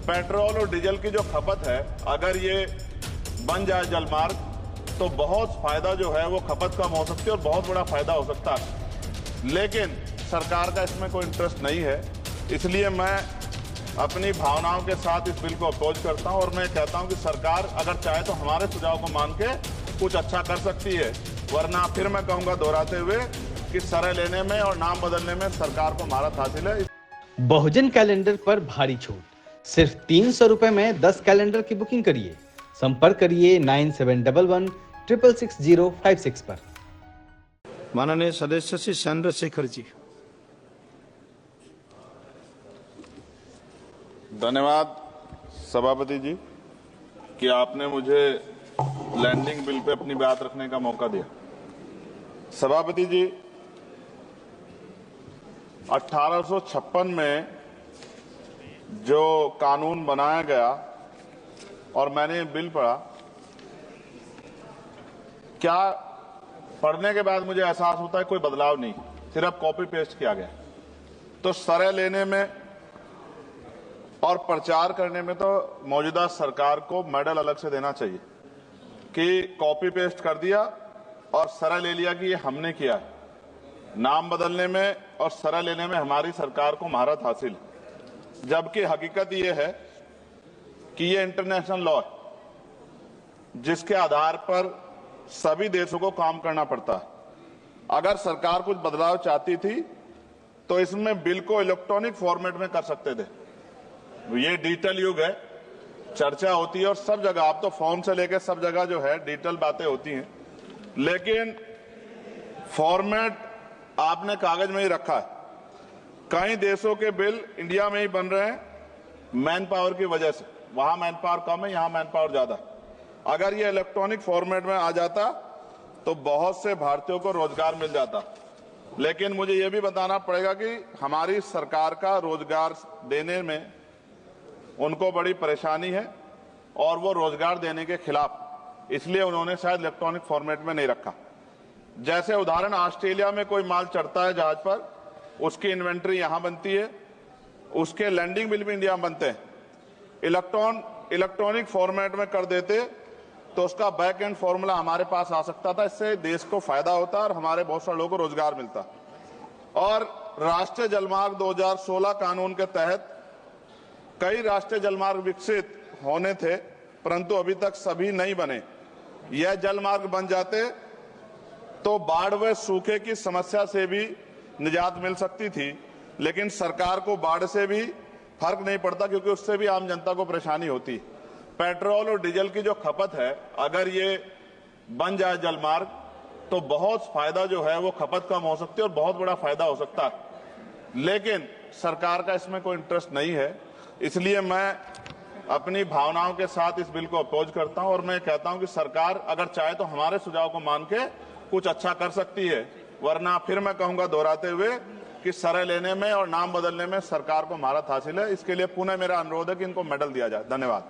Petrol और diesel की जो खपत है, अगर ये बन जाए जलमार्ग तो बहुत फायदा जो है वो खपत कम हो सकती है और बहुत बड़ा फायदा हो सकता है। लेकिन सरकार का इसमें कोई इंटरेस्ट नहीं है, इसलिए मैं अपनी भावनाओं के साथ इस बिल को अपोज करता हूं और मैं कहता हूं कि सरकार अगर चाहे तो हमारे सुझाव को मान के कुछ अच्छा कर सकती है, वरना फिर मैं कहूंगा दोहराते हुए कि सरे लेने में और नाम बदलने में सरकार को महारत हासिल है। बहुजन कैलेंडर पर भारी छूट, सिर्फ 300 रुपए में 10 कैलेंडर की बुकिंग करिए। संपर्क करिए 9711 पर। माननीय सदस्य श्री चंद्रशेखर जी। धन्यवाद सभापति जी कि आपने मुझे लैंडिंग बिल पे अपनी बात रखने का मौका दिया। सभापति जी, 1856 में जो कानून बनाया गया और मैंने ये बिल पढ़ा, क्या पढ़ने के बाद मुझे एहसास होता है कोई बदलाव नहीं, सिर्फ कॉपी पेस्ट किया गया। तो सरे लेने में और प्रचार करने में तो मौजूदा सरकार को मेडल अलग से देना चाहिए कि कॉपी पेस्ट कर दिया और सरा ले लिया कि ये हमने किया है। नाम बदलने में और सरा लेने में हमारी सरकार को महारत हासिल है, जबकि हकीकत ये है कि ये इंटरनेशनल लॉ है जिसके आधार पर सभी देशों को काम करना पड़ता है। अगर सरकार कुछ बदलाव चाहती थी तो इसमें बिल को इलेक्ट्रॉनिक फॉर्मेट में कर सकते थे। ये डिजिटल युग है, चर्चा होती है और सब जगह, आप तो फोन से लेकर सब जगह जो है डिजिटल बातें होती हैं, लेकिन फॉर्मेट आपने कागज में ही रखा है। कई देशों के बिल इंडिया में ही बन रहे हैं मैन पावर की वजह से, वहां मैन पावर कम है, यहां मैन पावर ज्यादा। अगर ये इलेक्ट्रॉनिक फॉर्मेट में आ जाता तो बहुत से भारतीयों को रोजगार मिल जाता। लेकिन मुझे ये भी बताना पड़ेगा कि हमारी सरकार का रोजगार देने में उनको बड़ी परेशानी है और वो रोजगार देने के खिलाफ, इसलिए उन्होंने शायद इलेक्ट्रॉनिक फॉर्मेट में नहीं रखा। जैसे उदाहरण, ऑस्ट्रेलिया में कोई माल चढ़ता है जहाज पर, उसकी इन्वेंट्री यहां बनती है, उसके लैंडिंग बिल भी इंडिया में बनते हैं। इलेक्ट्रॉनिक फॉर्मेट में कर देते तो उसका बैक एंड फॉर्मूला हमारे पास आ सकता था, इससे देश को फायदा होता और हमारे बहुत सारे लोगों को रोजगार मिलता। और राष्ट्रीय जलमार्ग 2016 कानून के तहत कई राष्ट्रीय जलमार्ग विकसित होने थे, परंतु अभी तक सभी नहीं बने। यह जलमार्ग बन जाते तो बाढ़ व सूखे की समस्या से भी निजात मिल सकती थी, लेकिन सरकार को बाढ़ से भी फर्क नहीं पड़ता क्योंकि उससे भी आम जनता को परेशानी होती। पेट्रोल और डीजल की जो खपत है, अगर ये बन जाए जलमार्ग तो बहुत फायदा जो है वो खपत कम हो सकती है और बहुत बड़ा फायदा हो सकता है। लेकिन सरकार का इसमें कोई इंटरेस्ट नहीं है, इसलिए मैं अपनी भावनाओं के साथ इस बिल को अपोज करता हूं और मैं कहता हूं कि सरकार अगर चाहे तो हमारे सुझाव को मान के कुछ अच्छा कर सकती है, वरना फिर मैं कहूंगा दोहराते हुए कि सरे लेने में और नाम बदलने में सरकार को महारत हासिल है। इसके लिए पुनः मेरा अनुरोध है कि इनको मेडल दिया जाए। धन्यवाद।